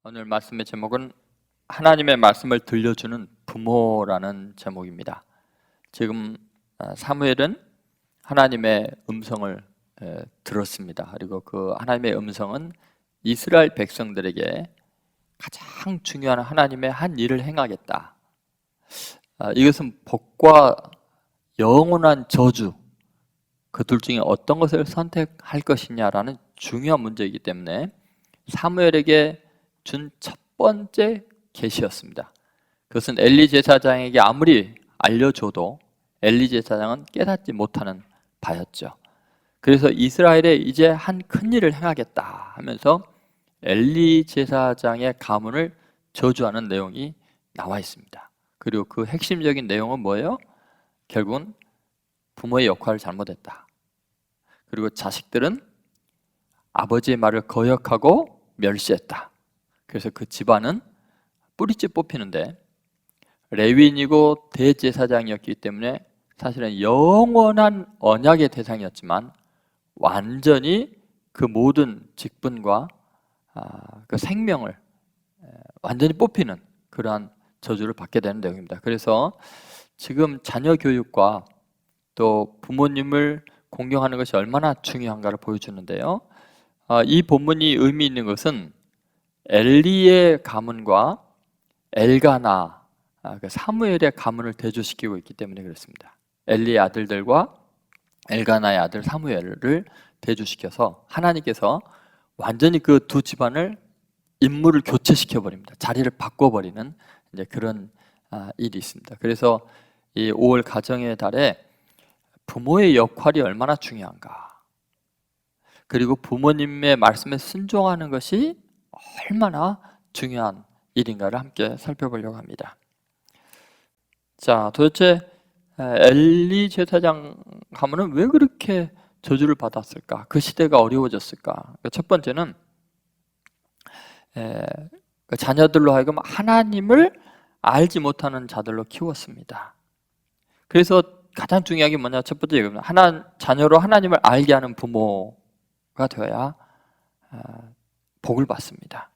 오늘 말씀의 제목은 하나님의 말씀을 들려주는 부모라는 제목입니다. 지금 사무엘은 하나님의 음성을 들었습니다. 그리고 그 하나님의 음성은 이스라엘 백성들에게 가장 중요한 하나님의 한 일을 행하겠다. 이것은 복과 영원한 저주, 그 둘 중에 어떤 것을 선택할 것이냐라는 중요한 문제이기 때문에 사무엘에게 준 첫 번째 계시였습니다. 그것은 엘리 제사장에게 아무리 알려줘도 엘리 제사장은 깨닫지 못하는 바였죠. 그래서 이스라엘에 이제 한 큰일을 행하겠다 하면서 엘리 제사장의 가문을 저주하는 내용이 나와 있습니다. 그리고 그 핵심적인 내용은 뭐예요? 결국은 부모의 역할을 잘못했다. 그리고 자식들은 아버지의 말을 거역하고 멸시했다. 그래서 그 집안은 뿌리째 뽑히는데 레위인이고 대제사장이었기 때문에 사실은 영원한 언약의 대상이었지만 완전히 그 모든 직분과 그 생명을 완전히 뽑히는 그러한 저주를 받게 되는 내용입니다. 그래서 지금 자녀 교육과 또 부모님을 공경하는 것이 얼마나 중요한가를 보여주는데요. 이 본문이 의미 있는 것은 엘리의 가문과 엘가나, 사무엘의 가문을 대조시키고 있기 때문에 그렇습니다. 엘리의 아들들과 엘가나의 아들 사무엘을 대조시켜서 하나님께서 완전히 그 두 집안을 인물을 교체시켜 버립니다. 자리를 바꿔버리는 이제 그런 일이 있습니다. 그래서 이 5월 가정의 달에 부모의 역할이 얼마나 중요한가, 그리고 부모님의 말씀에 순종하는 것이 얼마나 중요한 일인가를 함께 살펴보려고 합니다. 자, 도대체 엘리 제사장 가문은 왜 그렇게 저주를 받았을까? 그 시대가 어려워졌을까? 첫 번째는 자녀들로 하여금 하나님을 알지 못하는 자들로 키웠습니다. 그래서 가장 중요한 게 뭐냐? 첫 번째, 자녀로 하나님을 알게 하는 부모가 되어야 복을 받습니다.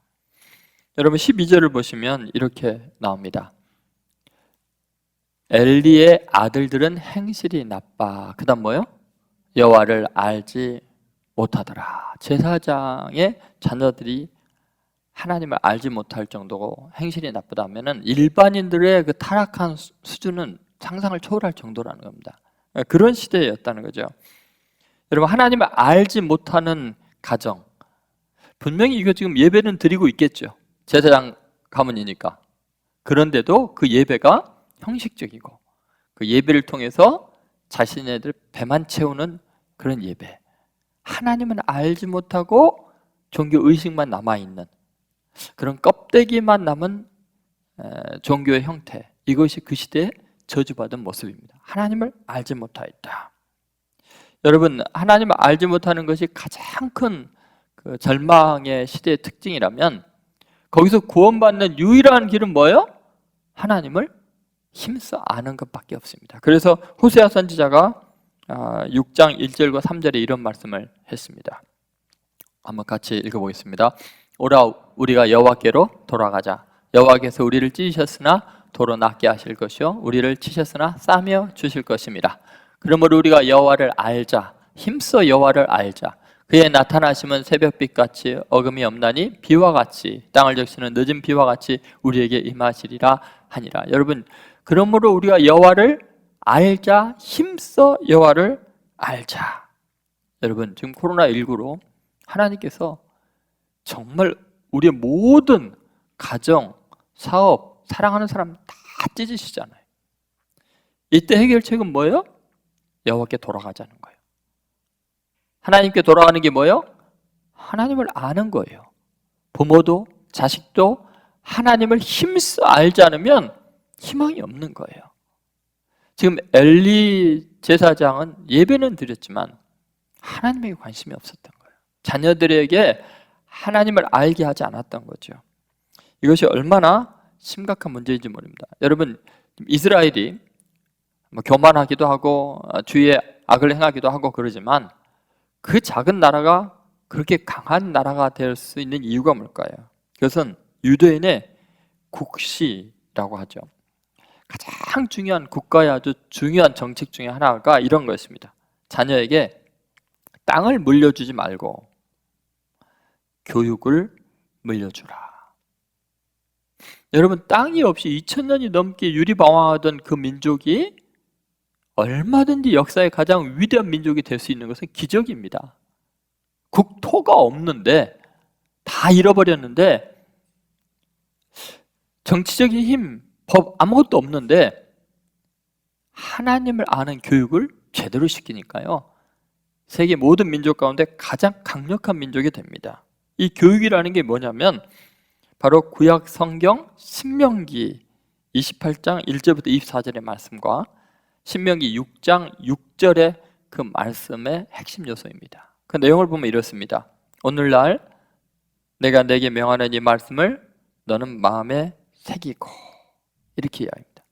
여러분 12절을 보시면 이렇게 나옵니다. 엘리의 아들들은 행실이 나빠. 그 다음 뭐요? 여호와를 알지 못하더라. 제사장의 자녀들이 하나님을 알지 못할 정도고 행실이 나쁘다 하면은 일반인들의 그 타락한 수준은 상상을 초월할 정도라는 겁니다. 그런 시대였다는 거죠. 여러분 하나님을 알지 못하는 가정, 분명히 이거 지금 예배는 드리고 있겠죠. 제사장 가문이니까. 그런데도 그 예배가 형식적이고 그 예배를 통해서 자신네들 배만 채우는 그런 예배, 하나님은 알지 못하고 종교 의식만 남아있는 그런 껍데기만 남은 종교의 형태, 이것이 그 시대에 저주받은 모습입니다. 하나님을 알지 못하였다. 여러분 하나님을 알지 못하는 것이 가장 큰 그 절망의 시대의 특징이라면 거기서 구원받는 유일한 길은 뭐예요? 하나님을 힘써 아는 것밖에 없습니다. 그래서 호세아 선지자가 6장 1절과 3절에 이런 말씀을 했습니다. 한번 같이 읽어보겠습니다. 오라 우리가 여호와께로 돌아가자. 여호와께서 우리를 찢으셨으나 도로 낫게 하실 것이요 우리를 치셨으나 싸며 주실 것입니다. 그러므로 우리가 여호와를 알자. 힘써 여호와를 알자. 그의 나타나심은 새벽빛같이 어금이 없나니 비와 같이 땅을 적시는 늦은 비와 같이 우리에게 임하시리라 하니라. 여러분 그러므로 우리가 여호와를 알자. 힘써 여호와를 알자. 여러분 지금 코로나19로 하나님께서 정말 우리의 모든 가정, 사업, 사랑하는 사람 다 찢으시잖아요. 이때 해결책은 뭐예요? 여호와께 돌아가자는 거예요. 하나님께 돌아가는 게 뭐예요? 하나님을 아는 거예요. 부모도 자식도 하나님을 힘써 알지 않으면 희망이 없는 거예요. 지금 엘리 제사장은 예배는 드렸지만 하나님에게 관심이 없었던 거예요. 자녀들에게 하나님을 알게 하지 않았던 거죠. 이것이 얼마나 심각한 문제인지 모릅니다. 여러분 이스라엘이 교만하기도 하고 주위에 악을 행하기도 하고 그러지만 그 작은 나라가 그렇게 강한 나라가 될 수 있는 이유가 뭘까요? 그것은 유대인의 국시라고 하죠. 가장 중요한 국가의 아주 중요한 정책 중에 하나가 이런 거였습니다. 자녀에게 땅을 물려주지 말고 교육을 물려주라. 여러분, 땅이 없이 2000년이 넘게 유리방황하던 그 민족이 얼마든지 역사의 가장 위대한 민족이 될 수 있는 것은 기적입니다. 국토가 없는데, 다 잃어버렸는데, 정치적인 힘, 법 아무것도 없는데 하나님을 아는 교육을 제대로 시키니까요, 세계 모든 민족 가운데 가장 강력한 민족이 됩니다. 이 교육이라는 게 뭐냐면 바로 구약 성경 신명기 28장 1절부터 24절의 말씀과 신명기 6장 6절의 그 말씀의 핵심 요소입니다. 그 내용을 보면 이렇습니다. 오늘날 내가 내게 명하는 이 말씀을 너는 마음에 새기고, 이렇게 이야기합니다.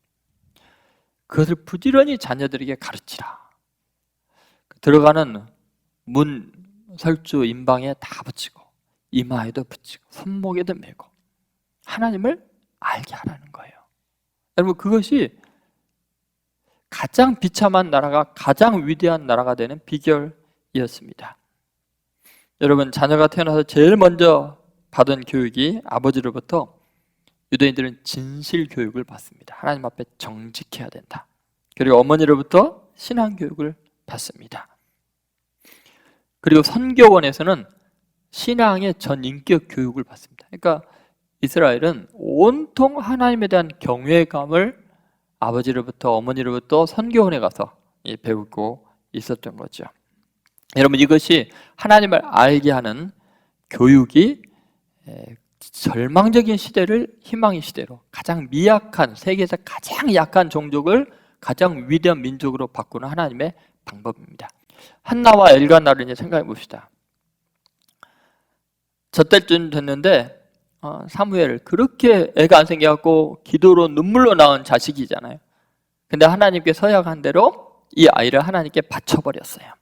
그것을 부지런히 자녀들에게 가르치라. 들어가는 문 설주 임방에 다 붙이고 이마에도 붙이고 손목에도 메고 하나님을 알게 하라는 거예요. 여러분, 그것이 가장 비참한 나라가 가장 위대한 나라가 되는 비결이었습니다. 여러분, 자녀가 태어나서 제일 먼저 받은 교육이 아버지로부터, 유대인들은 진실 교육을 받습니다. 하나님 앞에 정직해야 된다. 그리고 어머니로부터 신앙 교육을 받습니다. 그리고 선교원에서는 신앙의 전인격 교육을 받습니다. 그러니까 이스라엘은 온통 하나님에 대한 경외감을 아버지로부터 어머니로부터 선교원에 가서 배우고 있었던 거죠. 여러분, 이것이 하나님을 알게 하는 교육이 절망적인 시대를 희망의 시대로, 가장 미약한, 세계에서 가장 약한 종족을 가장 위대한 민족으로 바꾸는 하나님의 방법입니다. 한나와 엘가나를 이제 생각해 봅시다. 저때쯤 됐는데 사무엘, 그렇게 애가 안 생겨갖고 기도로 눈물로 낳은 자식이잖아요. 근데 하나님께 서약한 대로 이 아이를 하나님께 바쳐버렸어요.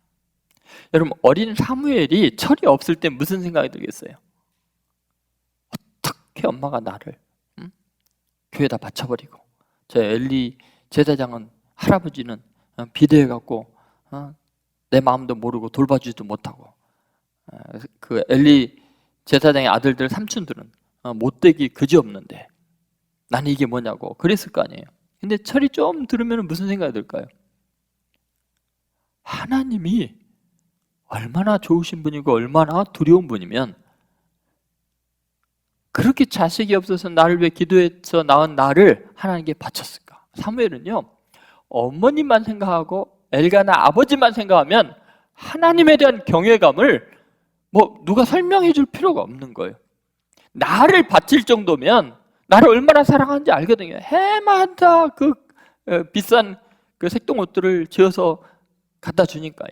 여러분, 어린 사무엘이 철이 없을 때 무슨 생각이 들겠어요? 어떻게 엄마가 나를 교회에다 바쳐버리고, 저 엘리 제사장은, 할아버지는 비대해갖고 내 마음도 모르고 돌봐주지도 못하고, 그 엘리 제사장의 아들들, 삼촌들은 못되기 그지없는데 나는 이게 뭐냐고 그랬을 거 아니에요. 근데 철이 좀 들으면 무슨 생각이 들까요? 하나님이 얼마나 좋으신 분이고 얼마나 두려운 분이면 그렇게 자식이 없어서 나를 위해 기도해서 낳은 나를 하나님께 바쳤을까? 사무엘은요, 어머니만 생각하고 엘가나 아버지만 생각하면 하나님에 대한 경외감을 누가 설명해 줄 필요가 없는 거예요. 나를 바칠 정도면 나를 얼마나 사랑하는지 알거든요. 해마다 그 비싼 그 색동옷들을 지어서 갖다 주니까요.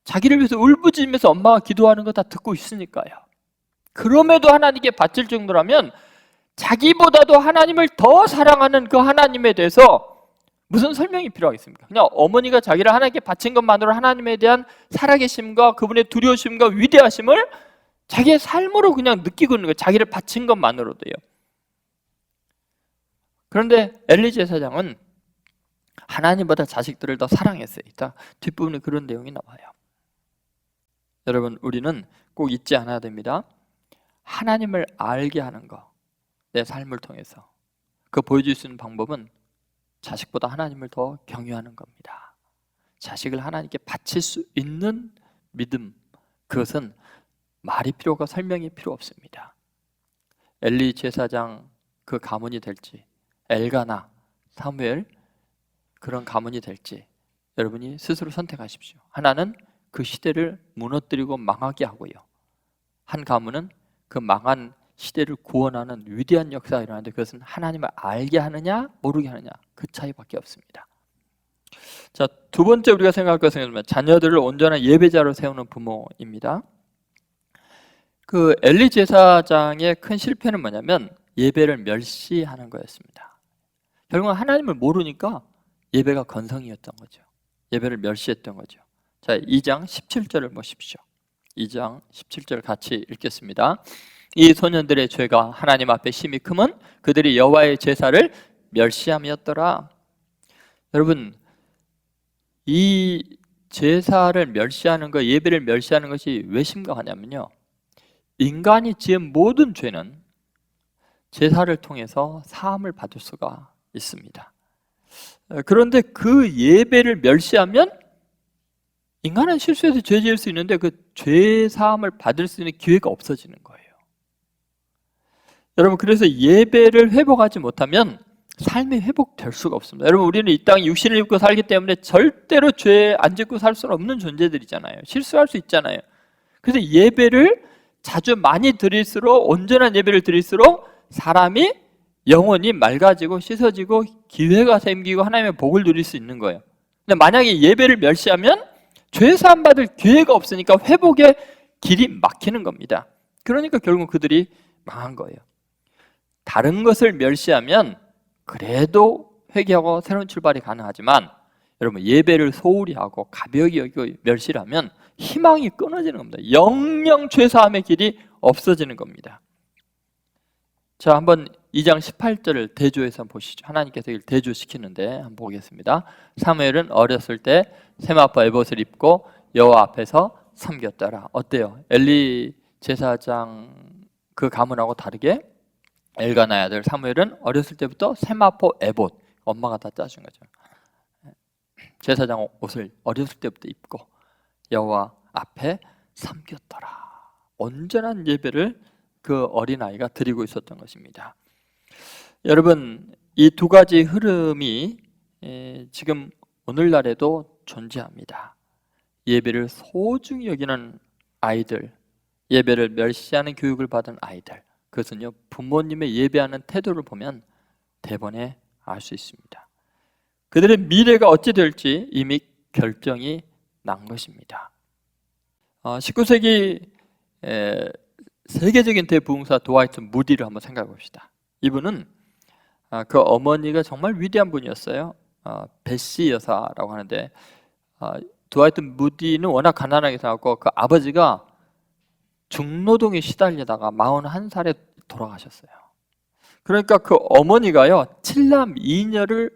자기를 위해서 울부짖으면서 엄마가 기도하는 거 다 듣고 있으니까요. 그럼에도 하나님께 바칠 정도라면 자기보다도 하나님을 더 사랑하는 그 하나님에 대해서 무슨 설명이 필요하겠습니까? 그냥 어머니가 자기를 하나님께 바친 것만으로 하나님에 대한 살아계심과 그분의 두려우심과 위대하심을 자기의 삶으로 그냥 느끼고 있는 거예요. 자기를 바친 것만으로도요. 그런데 엘리 제사장은 하나님보다 자식들을 더 사랑했어요. 뒷부분에 그런 내용이 나와요. 여러분, 우리는 꼭 잊지 않아야 됩니다. 하나님을 알게 하는 거, 내 삶을 통해서 그 보여줄 수 있는 방법은 자식보다 하나님을 더 경외하는 겁니다. 자식을 하나님께 바칠 수 있는 믿음, 그것은 말이 필요가 설명이 필요 없습니다. 엘리 제사장 그 가문이 될지, 엘가나, 사무엘 그런 가문이 될지 여러분이 스스로 선택하십시오. 하나는 그 시대를 무너뜨리고 망하게 하고요, 한 가문은 그 망한 시대를 구원하는 위대한 역사가 일어나는데 그것은 하나님을 알게 하느냐 모르게 하느냐, 그 차이밖에 없습니다. 자, 두 번째 우리가 생각할 것은 자녀들을 온전한 예배자로 세우는 부모입니다. 그 엘리 제사장의 큰 실패는 뭐냐면 예배를 멸시하는 거였습니다. 결국은 하나님을 모르니까 예배가 건성이었던 거죠. 예배를 멸시했던 거죠. 자, 2장 17절을 보십시오. 2장 17절 같이 읽겠습니다. 이 소년들의 죄가 하나님 앞에 심히 크면 그들이 여호와의 제사를 멸시함이었더라. 여러분, 이 제사를 멸시하는 것, 예배를 멸시하는 것이 왜 심각하냐면요, 인간이 지은 모든 죄는 제사를 통해서 사함을 받을 수가 있습니다. 그런데 그 예배를 멸시하면 인간은 실수해서 죄 지을 수 있는데 그 죄 사함을 받을 수 있는 기회가 없어지는 거예요. 여러분, 그래서 예배를 회복하지 못하면 삶이 회복될 수가 없습니다. 여러분, 우리는 이 땅에 육신을 입고 살기 때문에 절대로 죄 안 짓고 살 수는 없는 존재들이잖아요. 실수할 수 있잖아요. 그래서 예배를 자주 많이 드릴수록, 온전한 예배를 드릴수록 사람이 영혼이 맑아지고 씻어지고 기회가 생기고 하나님의 복을 누릴 수 있는 거예요. 근데 만약에 예배를 멸시하면 죄 사함 받을 기회가 없으니까 회복의 길이 막히는 겁니다. 그러니까 결국 그들이 망한 거예요. 다른 것을 멸시하면 그래도 회개하고 새로운 출발이 가능하지만, 여러분, 예배를 소홀히 하고 가벼이 여기고 멸시를 하면 희망이 끊어지는 겁니다. 영영 죄사함의 길이 없어지는 겁니다. 자, 한번 2장 18절을 대조해서 보시죠. 하나님께서 이걸 대조시키는데 한번 보겠습니다. 사무엘은 어렸을 때 세마포 에봇을 입고 여호와 앞에서 섬겼더라. 어때요? 엘리 제사장 그 가문하고 다르게 엘가나의 아들 사무엘은 어렸을 때부터 세마포 에봇, 엄마가 다 짜준 거죠, 제사장 옷을 어렸을 때부터 입고 여호와 앞에 섬겼더라. 온전한 예배를 그 어린아이가 드리고 있었던 것입니다. 여러분, 이 두 가지 흐름이 지금 오늘날에도 존재합니다. 예배를 소중히 여기는 아이들, 예배를 멸시하는 교육을 받은 아이들, 그것은요, 부모님의 예배하는 태도를 보면 대번에 알 수 있습니다. 그들의 미래가 어찌 될지 이미 결정이 난 것입니다. 19세기 세계적인 대부흥사 드와이트 무디를 한번 생각해 봅시다. 이분은 그 어머니가 정말 위대한 분이었어요. 베시 여사라고 하는데, 드와이트 무디는 워낙 가난하게 살았고 그 아버지가 중노동에 시달리다가 41살에 돌아가셨어요. 그러니까 그 어머니가요, 7남 2녀를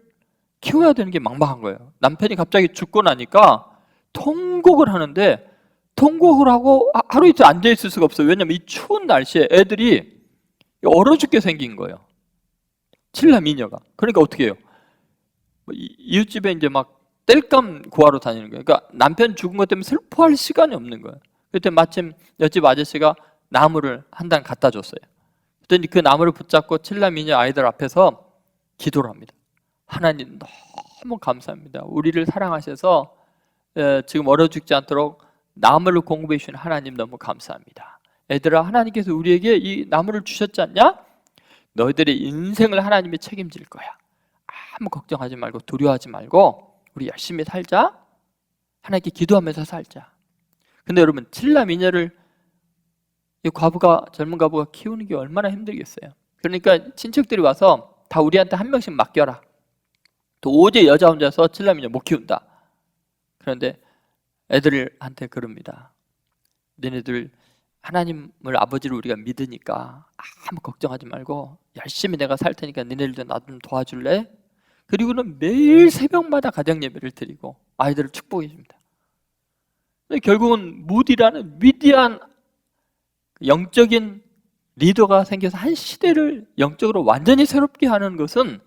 키워야 되는 게 막막한 거예요. 남편이 갑자기 죽고 나니까 통곡을 하는데, 통곡을 하고 하루 이틀 앉아있을 수가 없어요. 왜냐면 이 추운 날씨에 애들이 얼어 죽게 생긴 거예요. 7남 2녀가. 그러니까 어떻게 해요? 이웃집에 이제 막 땔감 구하러 다니는 거예요. 그러니까 남편 죽은 것 때문에 슬퍼할 시간이 없는 거예요. 그때 마침 옆집 아저씨가 나무를 한 단 갖다 줬어요. 그랬더니 그 나무를 붙잡고 7남 2녀 아이들 앞에서 기도를 합니다. 하나님, 너무 감사합니다. 우리를 사랑하셔서 지금 얼어 죽지 않도록 나무를 공급해 주신 하나님 너무 감사합니다. 애들아, 하나님께서 우리에게 이 나무를 주셨지 않냐? 너희들의 인생을 하나님이 책임질 거야. 아무 걱정하지 말고 두려워하지 말고 우리 열심히 살자. 하나님께 기도하면서 살자. 근데 여러분, 7남 2녀를 이 젊은 과부가 키우는 게 얼마나 힘들겠어요. 그러니까 친척들이 와서 다 우리한테 한 명씩 맡겨라. 또 오직 여자 혼자서 7남 2녀 못 키운다. 그런데 애들한테 그럽니다. 너네들 하나님을, 아버지를 우리가 믿으니까 아무 걱정하지 말고 열심히 내가 살 테니까 너네들도 나 좀 도와줄래? 그리고는 매일 새벽마다 가정 예배를 드리고 아이들을 축복해 줍니다. 결국은 무디라는 위대한 영적인 리더가 생겨서 한 시대를 영적으로 완전히 새롭게 하는 것은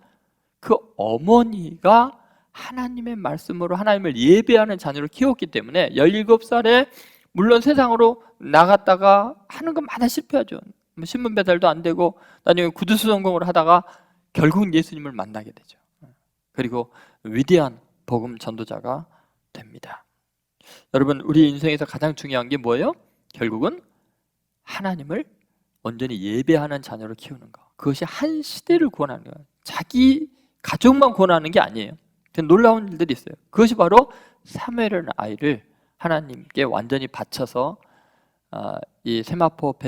그 어머니가 하나님의 말씀으로 하나님을 예배하는 자녀를 키웠기 때문에 17살에 물론 세상으로 나갔다가 하는 것마다 실패하죠. 신문 배달도 안 되고 나중에 구두수 전공을 하다가 결국은 예수님을 만나게 되죠. 그리고 위대한 복음 전도자가 됩니다. 여러분, 우리 인생에서 가장 중요한 게 뭐예요? 결국은 하나님을 온전히 예배하는 자녀를 키우는 거. 그것이 한 시대를 구원하는 거예요. 자기 가족만 구원하는 게 아니에요. 놀라운 일들이 있어요. 그것이 바로 사무엘이라는 아이를 하나님께 완전히 바쳐서 이 세마포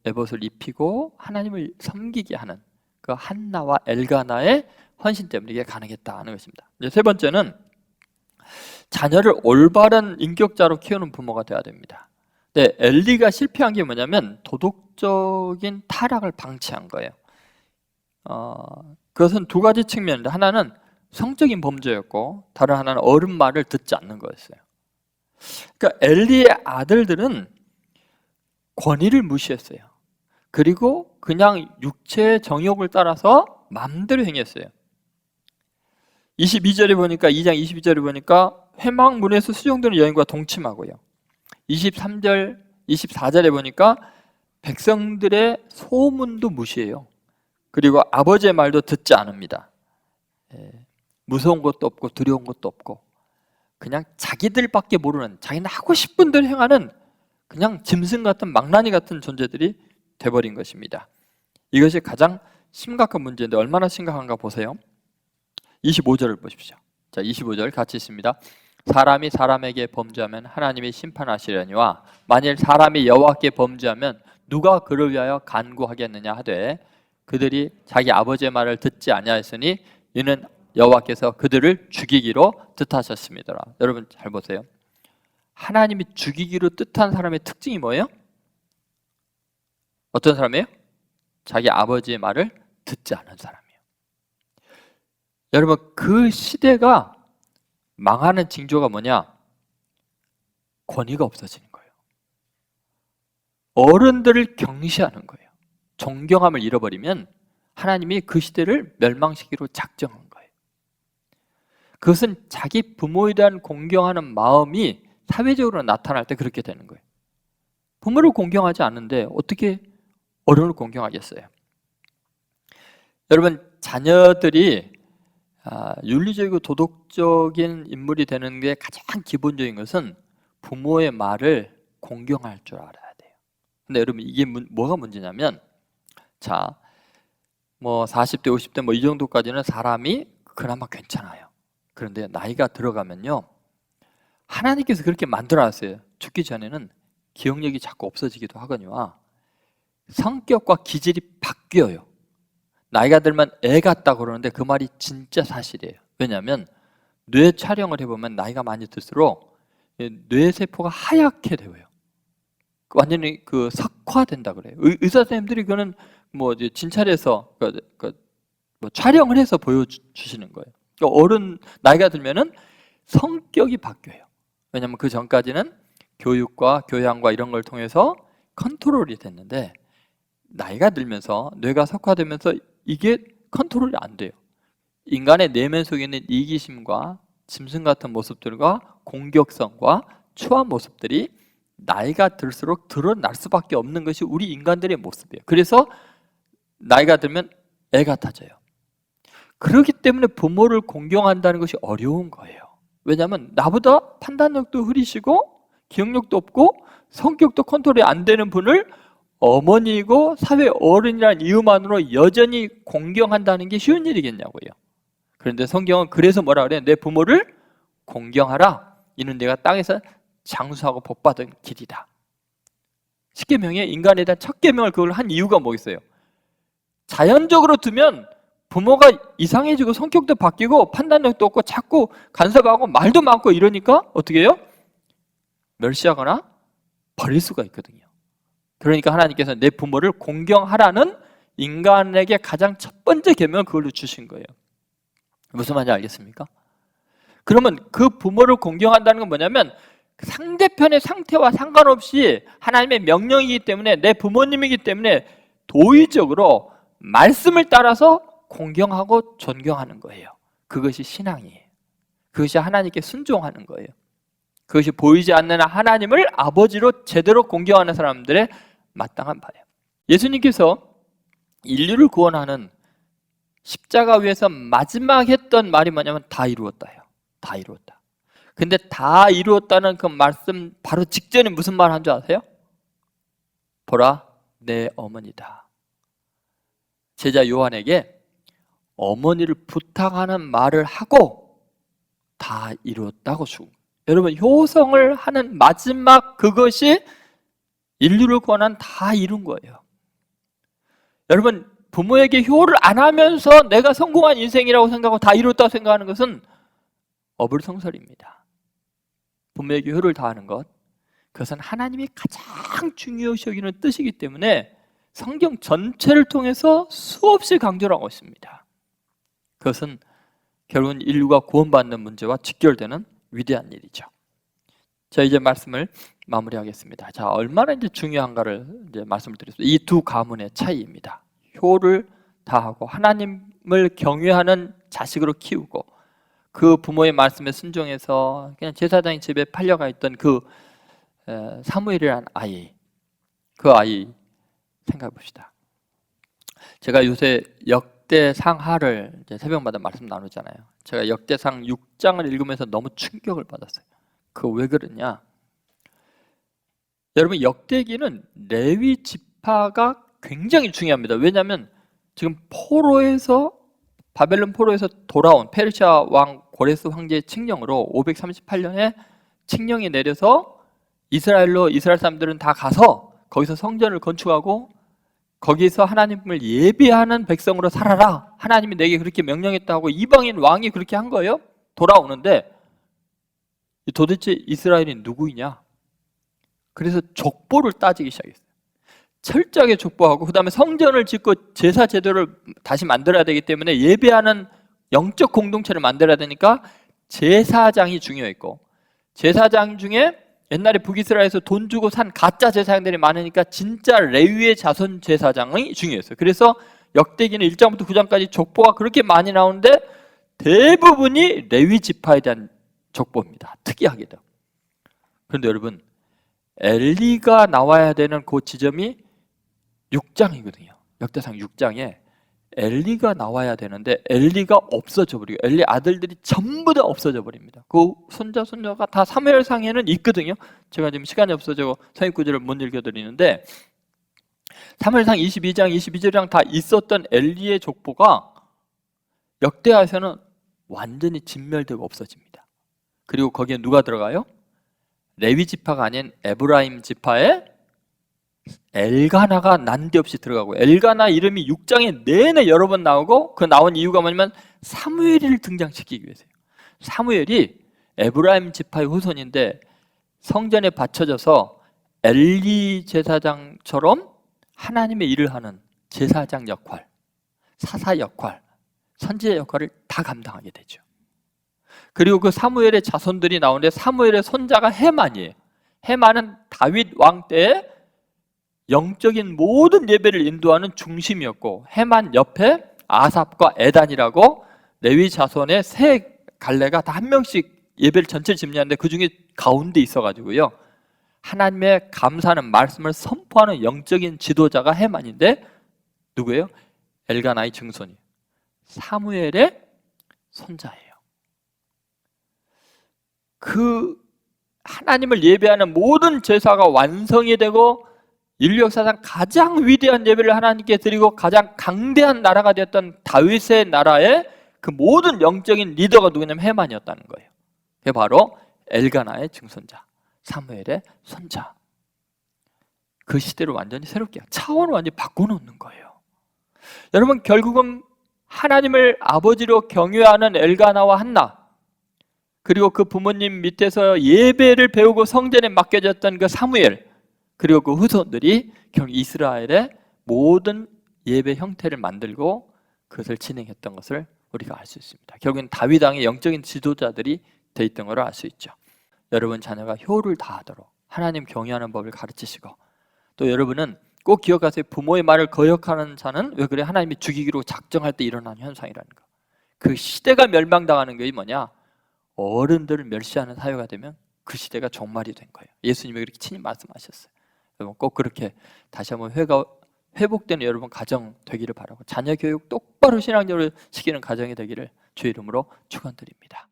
에봇을 입히고 하나님을 섬기게 하는 그 한나와 엘가나의 헌신 때문에 이게 가능했다는 것입니다. 이제 세 번째는 자녀를 올바른 인격자로 키우는 부모가 되어야 됩니다. 네, 엘리가 실패한 게 뭐냐면 도덕적인 타락을 방치한 거예요. 그것은 두 가지 측면인데, 하나는 성적인 범죄였고 다른 하나는 어른 말을 듣지 않는 거였어요. 그러니까 엘리의 아들들은 권위를 무시했어요. 그리고 그냥 육체의 정욕을 따라서 마음대로 행했어요. 22절에 보니까, 2장 22절에 보니까 회막문에서 수종되는 여인과 동침하고요. 23절, 24절에 보니까 백성들의 소문도 무시해요. 그리고 아버지의 말도 듣지 않습니다. 무서운 것도 없고 두려운 것도 없고 그냥 자기들밖에 모르는, 자기는 하고 싶은 대로 행하는 그냥 짐승 같은, 망나니 같은 존재들이 돼버린 것입니다. 이것이 가장 심각한 문제인데 얼마나 심각한가 보세요. 25절을 보십시오. 자, 25절 같이 있습니다. 사람이 사람에게 범죄하면 하나님이 심판하시려니와 만일 사람이 여호와께 범죄하면 누가 그를 위하여 간구하겠느냐 하되 그들이 자기 아버지의 말을 듣지 아니하였으니 이는 여호와께서 그들을 죽이기로 뜻하셨습니다. 여러분 잘 보세요. 하나님이 죽이기로 뜻한 사람의 특징이 뭐예요? 어떤 사람이에요? 자기 아버지의 말을 듣지 않은 사람이에요. 여러분, 그 시대가 망하는 징조가 뭐냐? 권위가 없어지는 거예요. 어른들을 경시하는 거예요. 존경함을 잃어버리면 하나님이 그 시대를 멸망시키기로 작정한 거예요. 그것은 자기 부모에 대한 공경하는 마음이 사회적으로 나타날 때 그렇게 되는 거예요. 부모를 공경하지 않는데 어떻게 어른을 공경하겠어요? 여러분, 자녀들이 윤리적이고 도덕적인 인물이 되는 게 가장 기본적인 것은 부모의 말을 공경할 줄 알아야 돼요. 근데 여러분, 이게 뭐가 문제냐면, 자, 뭐 40대, 50대 뭐 이 정도까지는 사람이 그나마 괜찮아요. 그런데 나이가 들어가면요, 하나님께서 그렇게 만들어놨어요. 죽기 전에는 기억력이 자꾸 없어지기도 하거니와 성격과 기질이 바뀌어요. 나이가 들면 애 같다고 그러는데 그 말이 진짜 사실이에요. 왜냐하면 뇌 촬영을 해보면 나이가 많이 들수록 뇌세포가 하얗게 되어요. 완전히 그 석화된다 그래요. 의사 선생님들이 그거는 뭐 이제 진찰해서 뭐 촬영을 해서 보여주시는 거예요. 그러니까 어른 나이가 들면은 성격이 바뀌어요. 왜냐하면 그 전까지는 교육과 교양과 이런 걸 통해서 컨트롤이 됐는데 나이가 들면서 뇌가 석화되면서 이게 컨트롤이 안 돼요. 인간의 내면 속에 있는 이기심과 짐승 같은 모습들과 공격성과 추한 모습들이 나이가 들수록 드러날 수밖에 없는 것이 우리 인간들의 모습이에요. 그래서 나이가 들면 애 같아져요. 그렇기 때문에 부모를 공경한다는 것이 어려운 거예요. 왜냐하면 나보다 판단력도 흐리시고 기억력도 없고 성격도 컨트롤이 안 되는 분을 어머니이고 사회 어른이라는 이유만으로 여전히 공경한다는 게 쉬운 일이겠냐고요. 그런데 성경은 그래서 뭐라 그래요? 내 부모를 공경하라. 이는 내가 땅에서 장수하고 복받은 길이다. 십계명에 인간에 대한 첫 계명을 그걸 한 이유가 뭐겠어요? 자연적으로 두면 부모가 이상해지고 성격도 바뀌고 판단력도 없고 자꾸 간섭하고 말도 많고 이러니까 어떻게 해요? 멸시하거나 버릴 수가 있거든요. 그러니까 하나님께서 내 부모를 공경하라는 인간에게 가장 첫 번째 계명을 그걸로 주신 거예요. 무슨 말인지 알겠습니까? 그러면 그 부모를 공경한다는 건 뭐냐면 상대편의 상태와 상관없이 하나님의 명령이기 때문에 내 부모님이기 때문에 도의적으로 말씀을 따라서 공경하고 존경하는 거예요. 그것이 신앙이에요. 그것이 하나님께 순종하는 거예요. 그것이 보이지 않는 하나님을 아버지로 제대로 공경하는 사람들의 마땅한 바예요. 예수님께서 인류를 구원하는 십자가 위에서 마지막 했던 말이 뭐냐면 다 이루었다예요. 다 이루었다. 근데 다 이루었다는 그 말씀 바로 직전에 무슨 말 한 줄 아세요? 보라 내 어머니다. 제자 요한에게 어머니를 부탁하는 말을 하고 다 이루었다고 주고, 여러분 효성을 하는 마지막 그것이 인류를 구원한 다 이룬 거예요. 여러분 부모에게 효를 안 하면서 내가 성공한 인생이라고 생각하고 다 이뤘다고 생각하는 것은 어불성설입니다. 부모에게 효를 다하는 것, 그것은 하나님이 가장 중요시 여기는 뜻이기 때문에 성경 전체를 통해서 수없이 강조를 하고 있습니다. 그것은 결국은 인류가 구원받는 문제와 직결되는 위대한 일이죠. 자, 이제 말씀을 마무리하겠습니다. 자, 얼마나 이제 중요한가를 이제 말씀을 드렸습니다. 이 두 가문의 차이입니다. 효를 다하고 하나님을 경외하는 자식으로 키우고 그 부모의 말씀에 순종해서 그냥 제사장의 집에 팔려가 있던 그 사무엘이라는 아이, 그 아이 생각해 봅시다. 제가 요새 역대상하를 이제 새벽마다 말씀 나누잖아요. 제가 역대상 6장을 읽으면서 너무 충격을 받았어요. 그 왜 그러냐? 여러분, 역대기는 레위 지파가 굉장히 중요합니다. 왜냐하면 지금 바벨론 포로에서 돌아온 페르시아 왕 고레스 황제의 칙령으로 538년에 칙령이 내려서 이스라엘 사람들은 다 가서 거기서 성전을 건축하고 거기서 하나님을 예배하는 백성으로 살아라, 하나님이 내게 그렇게 명령했다고 이방인 왕이 그렇게 한 거예요. 돌아오는데 도대체 이스라엘이 누구이냐? 그래서 족보를 따지기 시작했어요. 철저하게 족보하고 그 다음에 성전을 짓고 제사 제도를 다시 만들어야 되기 때문에 예배하는 영적 공동체를 만들어야 되니까 제사장이 중요했고, 제사장 중에 옛날에 북이스라엘에서 돈 주고 산 가짜 제사장들이 많으니까 진짜 레위의 자손 제사장이 중요했어요. 그래서 역대기는 1장부터 9장까지 족보가 그렇게 많이 나오는데 대부분이 레위 지파에 대한 족보입니다. 특이하게도. 그런데 여러분, 엘리가 나와야 되는 그 지점이 6장이거든요. 역대상 6장에 엘리가 나와야 되는데 엘리가 없어져 버리고 엘리 아들들이 전부 다 없어져 버립니다. 그 손자가 다 사무엘상에는 있거든요. 제가 지금 시간이 없어서 성경 구절을 못 읽어드리는데 사무엘상 22장, 22장 다 있었던 엘리의 족보가 역대하에서는 완전히 진멸되고 없어집니다. 그리고 거기에 누가 들어가요? 레위 지파가 아닌 에브라임 지파의 엘가나가 난데없이 들어가고, 엘가나 이름이 6장에 내내 여러 번 나오고 그 나온 이유가 뭐냐면 사무엘을 등장시키기 위해서예요. 사무엘이 에브라임 지파의 후손인데 성전에 바쳐져서 엘리 제사장처럼 하나님의 일을 하는 제사장 역할, 사사 역할, 선지자 역할을 다 감당하게 되죠. 그리고 그 사무엘의 자손들이 나오는데 사무엘의 손자가 헤만이에요. 헤만은 다윗 왕 때에 영적인 모든 예배를 인도하는 중심이었고, 헤만 옆에 아삽과 에단이라고 레위 자손의 세 갈래가 다 한 명씩 예배를 전체를 집례하는데 그 중에 가운데 있어가지고요, 하나님의 감사하는 말씀을 선포하는 영적인 지도자가 헤만인데 누구예요? 엘가나의 증손이에요. 사무엘의 손자예요. 그 하나님을 예배하는 모든 제사가 완성이 되고 인류 역사상 가장 위대한 예배를 하나님께 드리고 가장 강대한 나라가 되었던 다윗의 나라의 그 모든 영적인 리더가 누구냐면 헤만이었다는 거예요. 그게 바로 엘가나의 증손자, 사무엘의 손자. 그 시대를 완전히 새롭게, 차원을 완전히 바꿔놓는 거예요. 여러분, 결국은 하나님을 아버지로 경외하는 엘가나와 한나, 그리고 그 부모님 밑에서 예배를 배우고 성전에 맡겨졌던 그 사무엘, 그리고 그 후손들이 결국 이스라엘의 모든 예배 형태를 만들고 그것을 진행했던 것을 우리가 알 수 있습니다. 결국은 다윗 왕의 영적인 지도자들이 돼 있던 걸 알 수 있죠. 여러분 자녀가 효를 다하도록 하나님 경외하는 법을 가르치시고, 또 여러분은 꼭 기억하세요. 부모의 말을 거역하는 자는 왜 그래? 하나님이 죽이기로 작정할 때 일어나는 현상이라는 거. 그 시대가 멸망당하는 게 뭐냐? 어른들을 멸시하는 사회가 되면 그 시대가 종말이 된 거예요. 예수님이 그렇게 친히 말씀하셨어요. 여러분 꼭 그렇게 다시 한번 회복되는 여러분 가정 되기를 바라고, 자녀 교육 똑바로 신앙적으로 시키는 가정이 되기를 주의 이름으로 축원드립니다.